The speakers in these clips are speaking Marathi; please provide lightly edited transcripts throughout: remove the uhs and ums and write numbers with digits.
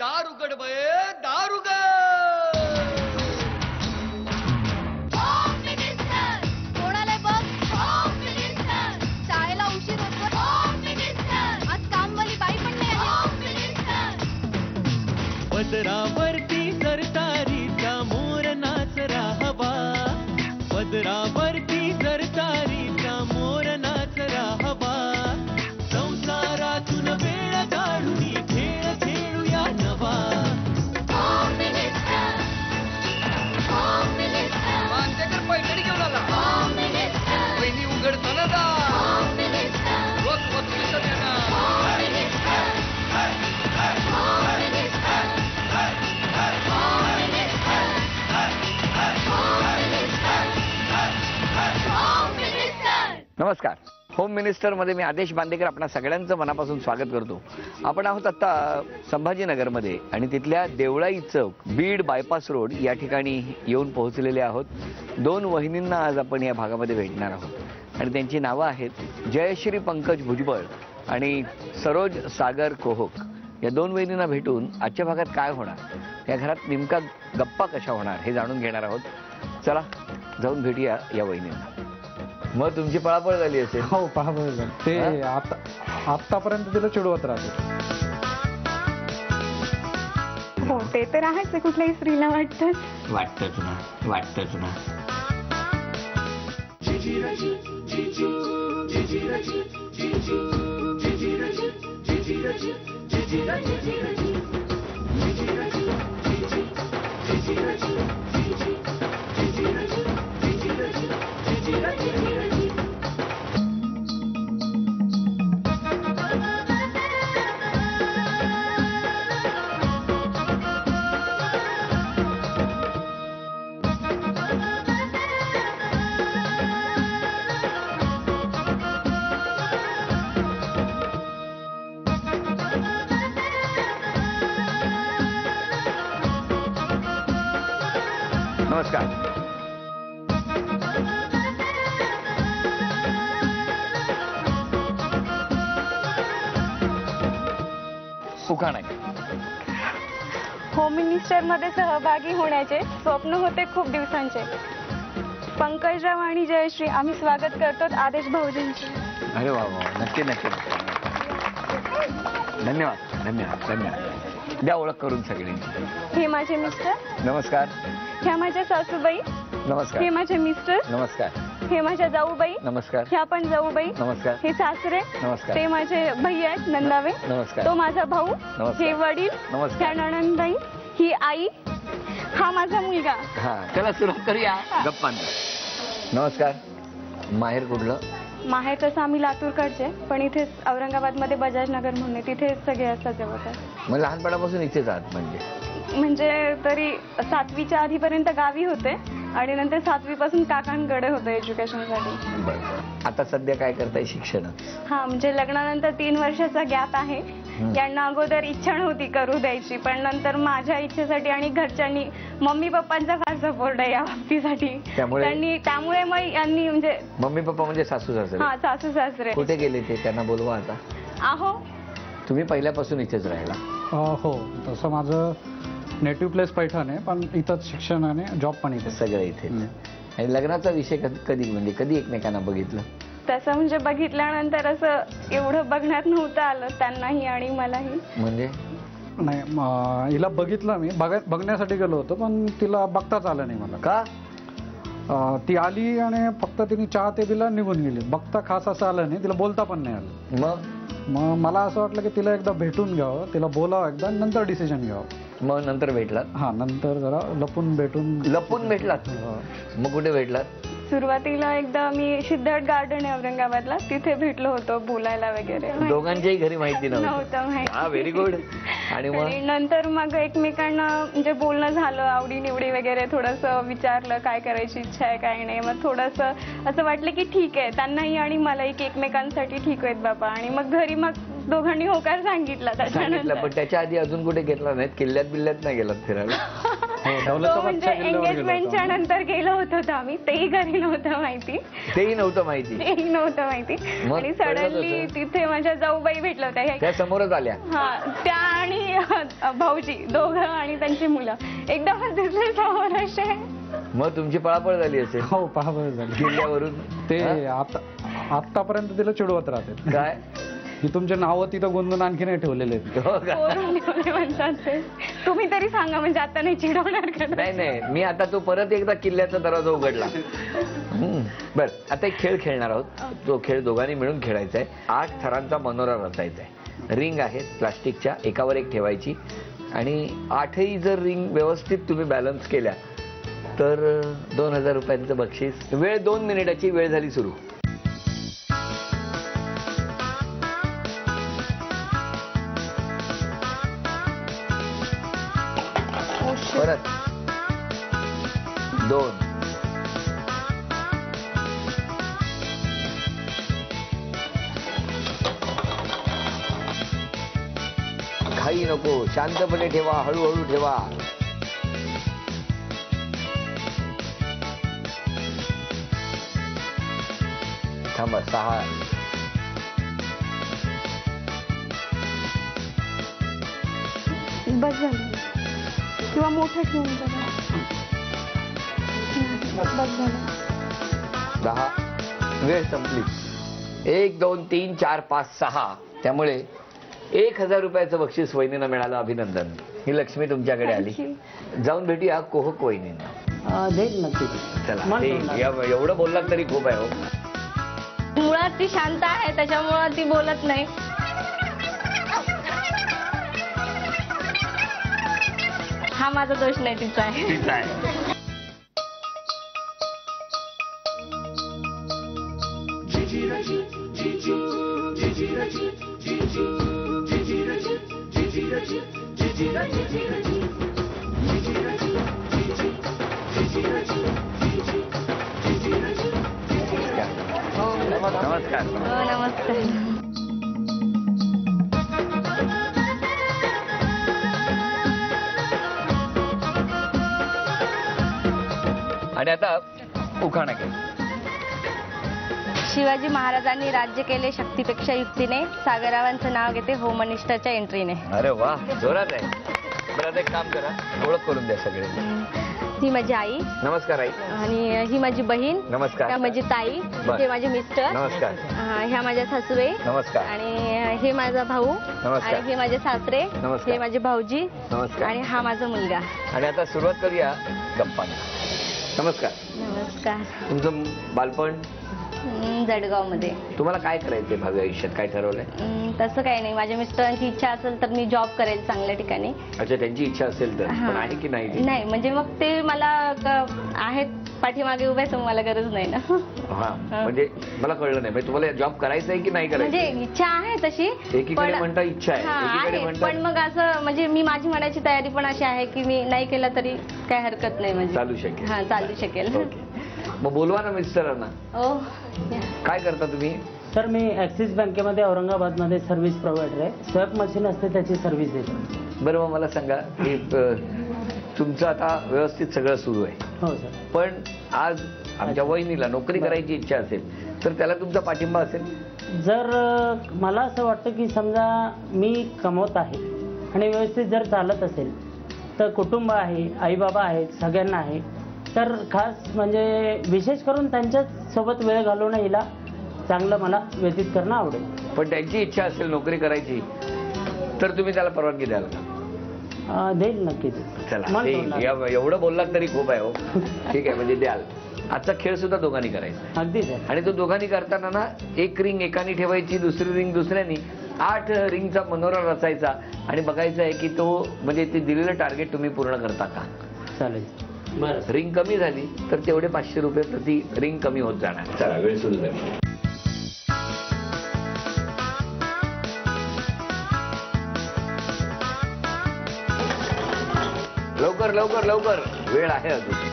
दार उघड बये, दार उघड. कोणाला बघ, शाळेला उशीर होतो. आज कामवाली बाई पण नाही आली. पदरावरती सरतारीचा मोर नाचरा हवा, पदरावरती सरतारीचा मोर नाचरा हवा. संसारातून वेळ काढून खेळ खेळूया नवा. मानतेकर पैठणी घेऊन आला. वहिनी उघडताना जा. नमस्कार. होम मिनिस्टर मध्ये मी आदेश बांदेकर आपणा सगळ्यांचं मनापासून स्वागत करतो. आपण आहोत आता संभाजीनगरमध्ये आणि तिथल्या देवळाई चौक बीड बायपास रोड या ठिकाणी येऊन पोहोचलेले आहोत. दोन वहिनींना आज आपण या भागामध्ये भेटणार आहोत आणि त्यांची नावं आहेत जयश्री पंकज भुजबळ आणि सरोज सागर कोहक. या दोन वहिनींना भेटून आजच्या भागात काय होणार, या घरात नेमका गप्पा कशा होणार हे जाणून घेणार आहोत. चला जाऊन भेटूया या वहिनींना. मग तुमची पळापळ झाली असेल. हो पळापळ झाली. ते आतापर्यंत तिला चिडवत राहते. हो ते तर आहेच, कुठल्याही स्त्रीला वाटतंच. वाटतच ना, वाटतच ना. नमस्कार. सुखाण आहे. होम मिनिस्टर मध्ये सहभागी होण्याचे स्वप्न होते खूप दिवसांचे. पंकजराव आणि जयश्री आम्ही स्वागत करतो आदेश भाऊजींचे. अरे वा वा, नक्की नक्की नक्की. धन्यवाद धन्यवाद धन्यवाद. द्या ओळख करून सगळ्यांची. हे माझे मिस्टर. नमस्कार. ह्या माझ्या सासूबाई. नमस्कार. हे माझे मिस्टर. नमस्कार. हे माझ्या जाऊबाई. नमस्कार. ह्या पण जाऊबाई. नमस्कार. हे सासरे. नमस्कार. ते माझे भैया आहेत नंदावे. नमस्कार. तो माझा भाऊ. नमस्कार. हे वडील. नमस्कार. ह्या नणंदबाई. ही आई. हा माझा मुलगा. हा चला सुरुवात करूया गप्पांना. नमस्कार. माहेर कुठलं? माहेर तसं आम्ही लातूरकडचे, पण इथे औरंगाबाद मध्ये बजाज नगर म्हणून तिथे सगळे असतात जवळपास. मग लहानपणापासून इथेच आहात म्हणजे तरी 7वीच्या आधीपर्यंत गावी होते आणि नंतर 7वी पासून काकांकडे होते एज्युकेशनसाठी. बरं. आता सध्या काय करताय? शिक्षण? हा म्हणजे लग्नानंतर 3 वर्षाचा गॅप आहे. यांना अगोदर इच्छा नव्हती करू द्यायची, पण नंतर माझ्या इच्छेसाठी आणि घरच्यांनी मम्मी पप्पांचा फार सपोर्ट आहे या बाबतीसाठी. त्यामुळे मग यांनी म्हणजे मम्मी पप्पा म्हणजे सासू सासरे? हा सासू सासरे. कुठे गेले ते? त्यांना बोलवा आता. आहो. तुम्ही पहिल्यापासून इथेच राहिला? हो तसं माझं नेटिव्ह प्लेस पैठण आहे, पण इथंच शिक्षण आणि जॉब पण इथे. सगळं इथे. आणि लग्नाचा विषय कधी म्हणजे कधी एकमेकांना बघितलं? तसं म्हणजे बघितल्यानंतर असं एवढं बघण्यात नव्हतं आलं त्यांनाही आणि मलाही. म्हणजे नाही हिला बघितलं मी, बघण्यासाठी गेलो होतो, पण तिला बघताच आलं नाही मला. का? ती आली आणि फक्त तिने चहा ते दिला निघून गेली. बघता खास असं आलं नाही, तिला बोलता पण नाही आलं. मग मला असं वाटलं की तिला एकदा भेटून घ्यावं, तिला बोलावं एकदा, नंतर डिसिजन घ्यावं. मग नंतर भेटलात? हा नंतर जरा लपून भेटलात. मग कुठे भेटलात? सुरुवातीला एकदा मी सिद्धार्थ गार्डन आहे औरंगाबादला, तिथे भेटलो होतो बोलायला वगैरे. दोघांच्याही घरी माहिती नव्हतं माहिती. हा व्हेरी गुड. आणि नंतर मग एकमेकांना म्हणजे बोलणं झालं, आवडी निवडी वगैरे थोडंसं विचारलं काय करायची इच्छा आहे काय नाही. मग थोडंसं असं वाटलं की ठीक आहे, त्यांनाही आणि मलाही की एकमेकांसाठी ठीक आहेत बाबा. आणि मग घरी मग दोघांनी होकार सांगितला त्याच्यानंतर. पण त्याच्या आधी अजून कुठे घेतला नाहीत? किल्ल्यात बिल्ल्यात नाही गेलात फिरायला? दौलताबादच्या म्हणजे किल्ल्यावर गेलो होतो एंगेजमेंटच्या आम्ही. नंतर गेलो होतो आम्ही, तेही घरी नव्हतं माहिती, तेही नव्हतं माहिती. तेही नव्हतं माहिती. मग आणि कळलं सडनली कसं? तिथे माझ्या जाऊबाई भेटल्या होत्या. त्या समोरच आल्या. हा, त्या आणि भाऊजी दोघं आणि त्यांची मुलं एकदमच दिसले समोर असे. मग तुमची पळापळ झाली असेल हो पहा बरं झालं. किल्ल्यावरून. ते हा? आतापर्यंत तिला चिडवत राहतात काय की तुमचे नावं तिथं गोंधून आणखी नाही ठेवलेले आहेत. हो का? पोरून ठेवले म्हणतात ते. तुम्ही तरी सांगा, म्हणजे आता नाही चिडवणार का? नाही मी आता तो परत एकदा किल्ल्याचा दरवाजा उघडला. बर, आता एक खेळ खेळणार आहोत. तो खेळ दोघांनी मिळून खेळायचा आहे. 8 थरांचा मनोरा रचायचा आहे. रिंग आहेत प्लास्टिकच्या, एकावर एक ठेवायची, आणि 8ही जर रिंग व्यवस्थित तुम्ही बॅलन्स केल्या तर 2000 रुपयांचं बक्षीस. वेळ 2 मिनिटाची. वेळ झाली सुरू. परत 2. घाई नको, शांतपणे ठेवा, हळूहळू ठेवा. थांबा. 6. बस झालं, किंवा मोठं ठेवून बघा. बस झालं. 10. वेळ संपली. 1 2 3 4 5 6. त्यामुळे 1000 रुपयाचं बक्षीस वहिनींना मिळालं. अभिनंदन. ही लक्ष्मी तुमच्याकडे आली. जाऊन भेटूया कोहक वहिनींना. देईल नक्की. चला, एवढं बोललात तरी खूप आहे हो. मुळात ती शांत आहे, त्याच्यामुळं ती बोलत नाही. हा माझा दोष नाही, तिचा आहे. ठीक आहे. नमस्कार. हो, नमस्कार. आणि आता उखाणा घ्या. शिवाजी महाराजांनी राज्य केले शक्तीपेक्षा युक्तीने, सागररावांचं नाव घेते होम मिनिस्टरच्या एंट्रीने. अरे वा, जोरात आहे. बरं, आता एक काम करा, ओळख करून द्या सगळे. ही माझी आई. नमस्कार आई. आणि ही माझी बहीण. नमस्कार. ह्या माझी ताई. हे माझे मिस्टर. नमस्कार. ह्या माझ्या सासूबाई. नमस्कार. आणि हे माझा भाऊ. नमस्कार. आणि हे माझे सासरे. नमस्कार. हे माझे भाऊजी. नमस्कार. आणि हा माझा मुलगा. आणि आता सुरुवात करूया गप्पा. नमस्कार. नमस्कार. तुमचं बालपण? जळगाव मध्ये. तुम्हाला काय करायचंय भावी आयुष्यात, काय ठरवलंय? तसं काही नाही, माझ्या मिस्टरांची इच्छा असेल तर मी जॉब करेल चांगल्या ठिकाणी. अच्छा, त्यांची इच्छा असेल तर. पण आहे की नाही? नाही, म्हणजे मग ते मला आहेत पाठीमागे उभे, तर मला गरज नाही ना. हा, म्हणजे मला कळलं नाही, म्हणजे तुम्हाला जॉब करायचा आहे की नाही करायचं? म्हणजे इच्छा आहे तशी. एकीकडे म्हणता इच्छा आहे, एकीकडे म्हणता. पण मग असं म्हणजे मी माझी म्हणायची तयारी पण अशी आहे की मी नाही केलं तरी काय हरकत नाही, म्हणजे चालू शकेल. हा, चालू शकेल. मग बोलवा ना मिस्टरांना. हो. काय करता तुम्ही? सर, मी ॲक्सिस बँकेमध्ये औरंगाबादमध्ये सर्व्हिस प्रोव्हायडर आहे. स्वॅप मशीन असते त्याची सर्व्हिस देतो. बरं, मग मला सांगा की तुमचं आता व्यवस्थित सगळं सुरू आहे. हो सर. पण आज आमच्या वहिनीला नोकरी करायची इच्छा असेल तर त्याला तुमचा पाठिंबा असेल? जर मला असं वाटतं की समजा मी कमवत आहे आणि व्यवस्थित जर चालत असेल तर कुटुंब आहे, आईबाबा आहेत, सगळ्यांना आहे, तर खास म्हणजे विशेष करून त्यांच्याच सोबत वेळ घालवणं हिला चांगलं मला व्यतीत करणं आवडेल. पण त्यांची इच्छा असेल नोकरी करायची तर तुम्ही त्याला परवानगी द्याल का? देईल नक्कीच. चला, एवढं बोललात तरी खूप आहे हो. ठीक आहे, म्हणजे द्याल. आजचा खेळ सुद्धा दोघांनी करायचा. अगदी सर. आणि तो दोघांनी करताना ना, एक रिंग एकाने ठेवायची, दुसरी रिंग दुसऱ्यानी, 8 रिंगचा मनोरा रचायचा आणि बघायचं आहे की तो म्हणजे ते दिलेलं टार्गेट तुम्ही पूर्ण करता का. चालेल. बरं. रिंग कमी झाली तर तेवढे 500 रुपये प्रति रिंग कमी होत जाणार. चला, वेळ सुरू झाली. लवकर लवकर लवकर, वेळ आहे अजून.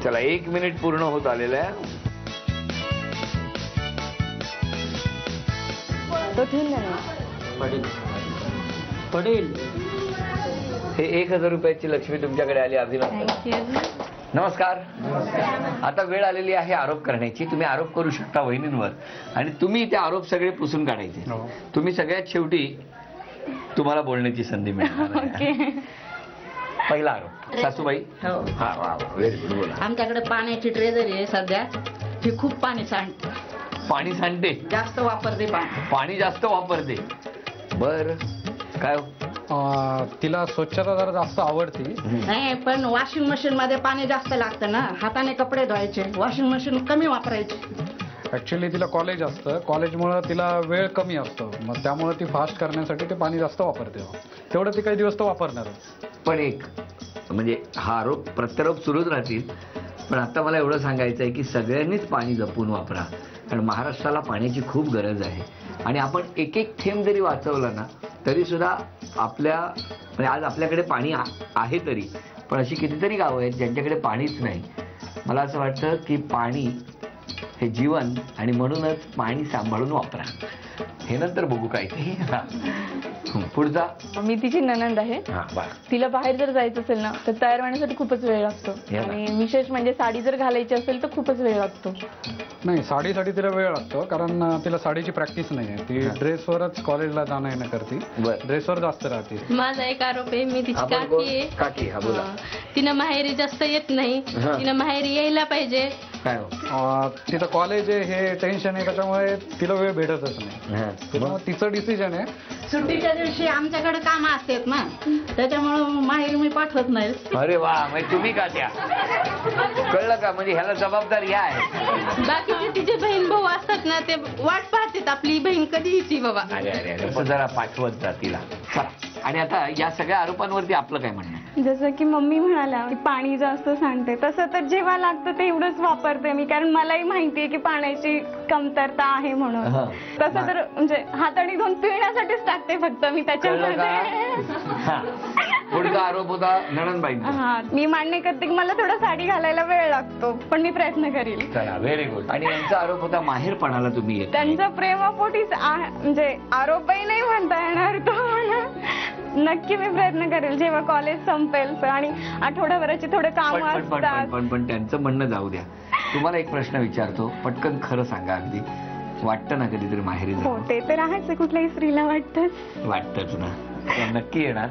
चला 1 मिनिट पूर्ण होत आलेलं आहे. तो ठेवून द्या ना. पडेल. हे 1000 रुपयाची लक्ष्मी तुमच्याकडे आली. अभिनंदन. नमस्कार. आता वेळ आलेली आहे आरोप करण्याची. तुम्ही आरोप करू शकता वहिनींवर आणि तुम्ही ते आरोप सगळे पुसून काढायचे. तुम्ही सगळ्यात शेवटी तुम्हाला बोलण्याची संधी मिळणार आहे. पहिला आरोप सासूबाई. हो. हा वा व्हेरी गुड. बोला. आमच्याकडे पाण्याची ट्रेजरी आहे सध्या, ती खूप पाणी सांडते, पाणी सांडते, जास्त वापरते पाणी. पाणी जास्त वापरते. बर काय हो? तिला स्वच्छता जरा जास्त आवडती. नाही पण वॉशिंग मशीन मध्ये पाणी जास्त लागतं ना, हाताने कपडे धुवायचे, वॉशिंग मशीन कमी वापरायची. ऍक्च्युली तिला कॉलेज असतं, कॉलेजमुळे तिला वेळ कमी असतो, मग त्यामुळे ती फास्ट करण्यासाठी ते पाणी जास्त वापरते. तेवढं ती काही दिवस तो वापरणारच. पण एक म्हणजे हा आरोप प्रत्यारोप सुरूच राहतील. पण आता मला एवढं सांगायचं आहे की सगळ्यांनीच पाणी जपून वापरा, कारण महाराष्ट्राला पाण्याची खूप गरज आहे. आणि आपण एक एक थेंब जरी वाचवला ना तरी सुद्धा आपल्या म्हणजे आज आपल्याकडे पाणी आहे तरी पण अशी कितीतरी गावं आहेत ज्यांच्याकडे पाणीच नाही. मला असं वाटतं की पाणी हे जीवन आणि म्हणूनच पाणी सांभाळून वापरा. हे नंतर बघू काय ते. पुढचा. मी तिची नणंद आहे. तिला बाहेर जर जायचं असेल ना तर तयार होण्यासाठी खूपच वेळ लागतो आणि विशेष म्हणजे साडी जर घालायची असेल तर खूपच वेळ लागतो. नाही, साडीसाठी तिला वेळ लागतो कारण तिला साडीची प्रॅक्टिस नाही आहे. ती ड्रेसवरच कॉलेजला जाणं येणं करते, ड्रेसवर जास्त राहते. माझा एक आरोप आहे, मी तिची काकी आहे. काकी. हा बोला. तिनं माहेरी जास्त येत नाही, तिनं माहेरी यायला पाहिजे. काय तिथं कॉलेज आहे हे टेन्शन आहे, त्याच्यामुळे तिला वेळ भेटतच नाही. तिचं डिसिजन आहे. सुट्टीच्या दिवशी आमच्याकडे कामं असतात ना, त्याच्यामुळे माहेर मी पाठवत नाही. अरे वा, म्हणजे तुम्ही का त्या कळलं का? म्हणजे ह्याला जबाबदार या आहे. बाकीचे तिचे बहीण भाऊ असतात ना ते वाट पाहतात आपली बहीण कधी येते बाबा. अरे अरे अरे जरा पाठवत जा तिला. आणि आता या सगळ्या आरोपांवरती आपलं काय म्हणणं आहे? जसं की मम्मी म्हणाल्या की पाणी जास्त सांडते, तसं तर जेव्हा लागतं तेवढंच वापरते मी, कारण मलाही माहितीये की पाण्याची कमतरता आहे म्हणून. तसं तर म्हणजे हाताने धुवून पिण्यासाठीच टाकते फक्त मी त्याच्यामध्ये. पुढचा आरोप होता नणंदबाईंचा. हा, मी मान्य करते की मला थोडं साडी घालायला वेळ लागतो पण मी प्रयत्न करील. चला व्हेरी गुड. आणि यांचा आरोप होता माहेरपणाला तुम्ही येत नाही. त्यांचा प्रेमापोटीच म्हणजे आरोपही नाही म्हणता येणार तो. नक्की मी प्रयत्न करेल जेव्हा कॉलेज संपेल आणि आठवड्याभराची थोडे काम असतात. पण त्यांचं म्हणणं जाऊ द्या. तुम्हाला एक प्रश्न विचारतो, पटकन खरं सांगा. अगदी वाटतं ना कधीतरी माहेरी हो, जावं? ते तर आहेच, कुठल्याही स्त्रीला वाटतच ना. त्या नक्की येणार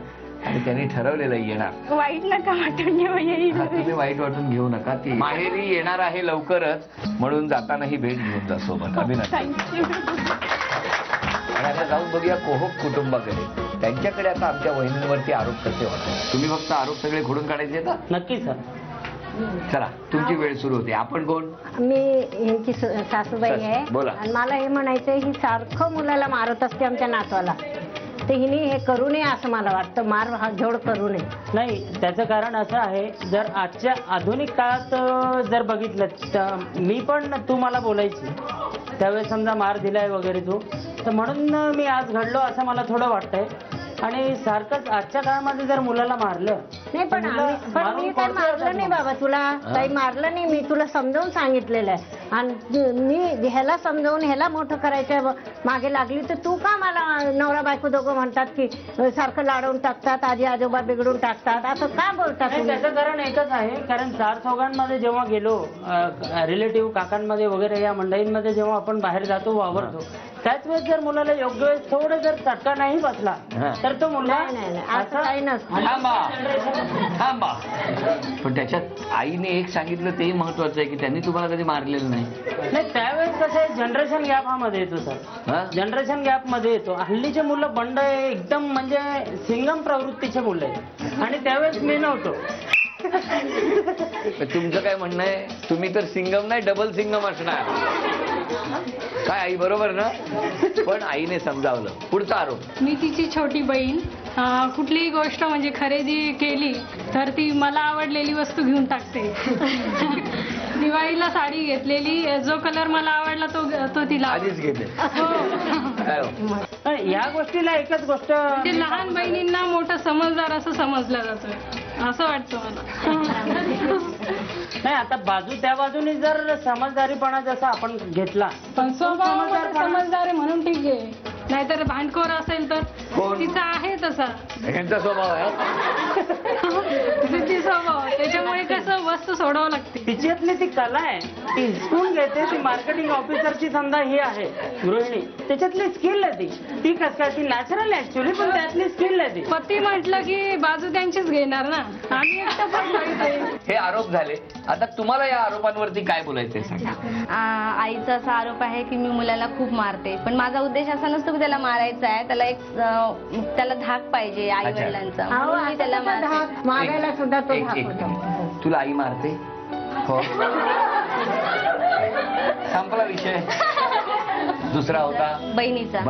आणि त्यांनी ठरवलेलं येणार. वाईट नका वाटून घेऊ. तुम्ही वाईट वाटून घेऊ नका. ती माहेरी येणार आहे लवकरच, म्हणून जातानाही भेट घेऊन जा सोबत. अभिनंदन. आणि आता जाऊन बघूया कोहक कुटुंबाकडे. त्यांच्याकडे आता आमच्या वहिनींवरती आरोप कसे होतात. तुम्ही फक्त आरोप सगळे खोडून काढायचे का? नक्की सर. चला तुमची वेळ सुरू होते. आपण कोण? मी यांची सासूबाई आहे. बोला. आणि मला हे म्हणायचंय, ही सारखं मुलाला मारत असते आमच्या नातवाला, तर हिने हे करू नये असं मला वाटतं. मार हा जोड करू नये. नाही, त्याचं कारण असं आहे, जर आजच्या आधुनिक काळात जर बघितलं तर मी पण तू मला बोलायची त्यावेळेस समजा मार दिलाय वगैरे तू, तर म्हणून मी आज घडलो असं मला थोडं वाटतंय. आणि सारखंच आजच्या काळामध्ये जर मुलाला मारलं नाही, पण मी काही मारलं नाही बाबा तुला, काही मारलं नाही. मी तुला समजावून सांगितलेलं आहे आणि मी ह्याला समजावून ह्याला मोठं करायच्या मागे लागली तर तू का मला नवरा बायको दोघं म्हणतात की सारखं लाडवून टाकतात, आजी आजोबा बिघडून टाकतात, असं का बोलतात? त्याचं कारण एकच आहे, कारण चार चौघांमध्ये जेव्हा गेलो, रिलेटिव्ह काकांमध्ये वगैरे या मंडळींमध्ये जेव्हा आपण बाहेर जातो वावरतो, त्याच वेळेस जर मुलाला योग्य वेळेस थोडं जर चटका नाही बसला तर तो मुलगा असं काही नसतं. थांबा. पण त्याच्यात आईने एक सांगितलं तेही महत्वाचं आहे की त्यांनी तुम्हाला कधी मारलेलं नाही. त्यावेळेस कसं आहे, जनरेशन गॅप हा मध्ये येतो सर. जनरेशन गॅप मध्ये येतो. हल्लीचे मुलं बंड आहे, एकदम म्हणजे सिंगम प्रवृत्तीचे मुलं आहे आणि त्यावेळेस मी नव्हतो. तुमचं काय म्हणणं आहे? तुम्ही तर सिंगम नाही, डबल सिंगम असणार. काय आई बरोबर ना? पण आईने समजावलं. पुढचा आरोप. मी तिची छोटी बहीण. कुठलीही गोष्ट म्हणजे खरेदी केली तर ती मला आवडलेली वस्तू घेऊन टाकते. दिवाळीला साडी घेतलेली, जो कलर मला आवडला तो तिला आधीच घेते. या गोष्टीला एकच गोष्ट, ते लहान बहिणींना मोठं समजदार असं समजलं जातं असं वाटतं मला. नाही आता बाजू त्या बाजूने जर समजदारीपणा जसा आपण घेतला पण स्वभाव समजदार आहे म्हणून ठीक आहे, नाहीतर भांडखोर असेल तर तिचा आहे तसा यांचा स्वभाव आहे. तिची स्वभाव, त्याच्यामुळे कसं वस्तू सोडावं लागते. तिच्यातली ती कला आहे, ती हिसकून घेते. ती मार्केटिंग ऑफिसरची समजा ही आहे गृहिणी, त्याच्यातली स्किल आहे ती कसं काय, ती नॅचरल आहे ऍक्च्युली, पण त्यातली स्किल आहे ती. पती म्हटलं की बाजू त्यांचीच घेणार ना, आम्ही एकटं पण नाही. हे आरोप झाले, आता तुम्हाला या आरोपांवरती काय बोलायचंय सांगा. आईचा असा आरोप आहे की मी मुलाला खूप मारते, पण माझा उद्देश असा नसतो की त्याला मारायचा आहे, त्याला धाक पाहिजे आई वडिलांचा, म्हणून मी त्याला मारते. मागायला सुद्धा तो धाक एक होता. तुला आई मारते हो, संपला विषय. दुसरा होता बहिणीचा,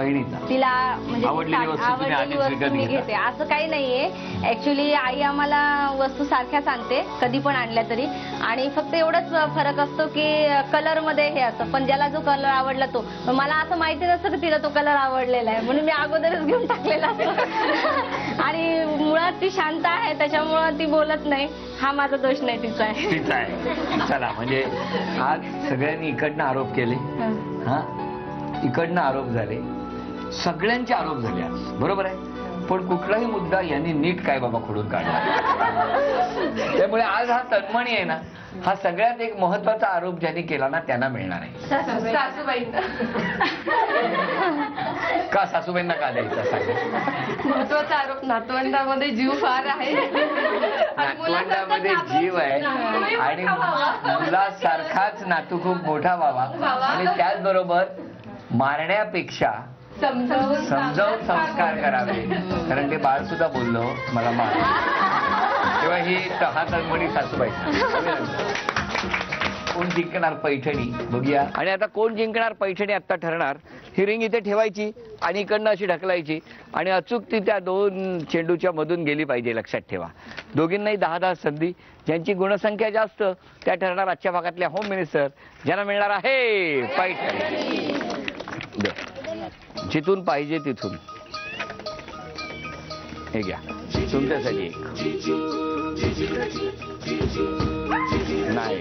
तिला म्हणजे आवडलेली वस्तू मी घेते असं काही नाहीये. ऍक्च्युली आई आम्हाला वस्तू सारख्याच आणते कधी पण आणल्या तरी, आणि फक्त एवढंच फरक असतो की कलर मध्ये हे असतं, पण ज्याला जो कलर आवडला तो, मला असं माहिती नसतं की तिला तो कलर आवडलेला आहे, म्हणून मी अगोदरच घेऊन टाकलेला असतो. आणि मुळात ती शांत आहे त्याच्यामुळं ती बोलत नाही, हा माझा दोष नाही, तिचा आहे. चला म्हणजे आज सगळ्यांनी इकडनं आरोप केले, हा इकडनं आरोप झाले, सगळ्यांचे आरोप झाले आज, बरोबर आहे. पण कुठलाही मुद्दा यांनी नीट काय बाबा खोडून काढला. त्यामुळे आज हा तन्मणी आहे ना, हा सगळ्यात एक महत्वाचा आरोप ज्यांनी केला ना त्यांना मिळणार आहे. सासूबाईंना. का सासूबाईंना का द्यायचा सांगा. महत्वाचा आरोप, नातवंडामध्ये जीव फार आहे, नातवंडामध्ये जीव आहे, आणि मुलासारखाच नातू खूप मोठा व्हावा, आणि त्याचबरोबर मारण्यापेक्षा समजावून संस्कार करावे, कारण ते बाळ सुद्धा बोललो मला मार, तेव्हा ही हा तन्मणी सासूबाई. कोण जिंकणार पैठणी बघूया. आणि आता कोण जिंकणार पैठणी आता ठरणार. ही रिंग इथे ठेवायची आणि इकडनं अशी ढकलायची, आणि अचूक ती त्या 2 चेंडूच्या मधून गेली पाहिजे. लक्षात ठेवा, दोघींनाही 10-10 संधी. ज्यांची गुणसंख्या जास्त त्या ठरणार आजच्या भागातल्या होम मिनिस्टर, ज्यांना मिळणार आहे पैठणी. जिथून पाहिजे तिथून हे घ्या, तुमच्यासाठी एक नाही.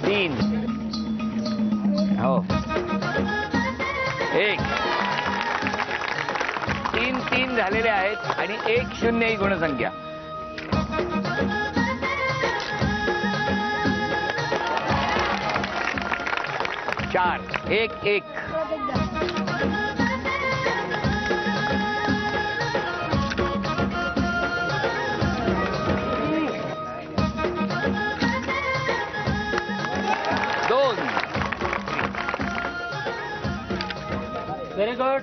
3 हो, 1 3 झालेले आहेत, आणि 1-0 ही गुणसंख्या. चार 1-1. Very good.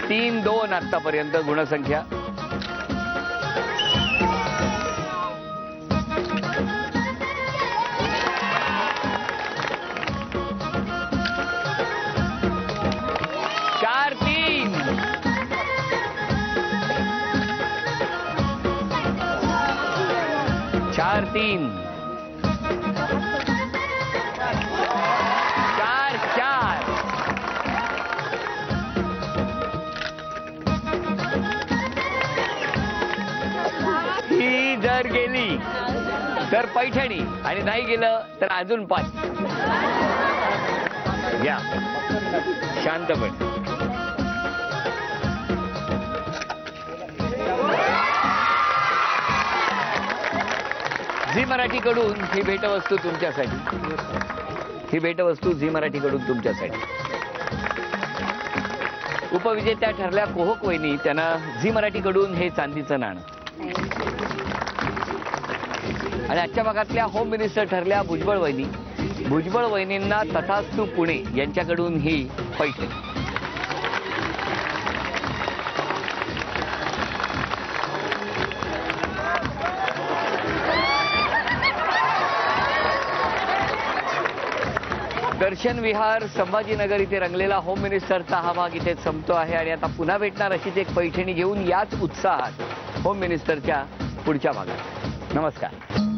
तीन 2 आतापर्यंत गुणसंख्या. चार 3 4 ही जर गेली तर पैठणी, आणि नाही गेलं तर अजून 5. घ्या शांतपणे. झी मराठीकडून ही भेटवस्तू तुमच्यासाठी. ही भेटवस्तू झी मराठीकडून तुमच्यासाठी. उपविजेत्या ठरल्या कोहक वहिनी, त्यांना झी मराठीकडून हे चांदीचं नाणं. आणि आजच्या भागातल्या होम मिनिस्टर ठरल्या भुजबळ वहिनी. भुजबळ वहिनींना तथास्तु पुणे यांच्याकडून ही पैठणी. दर्शन विहार संभाजीनगर इथे रंगलेला होम मिनिस्टरचा हा भाग इथे संपतो आहे आणि आता पुन्हा भेटणार अशीच एक पैठणी घेऊन याच उत्साहात होम मिनिस्टरच्या पुढच्या भागात. नमस्कार.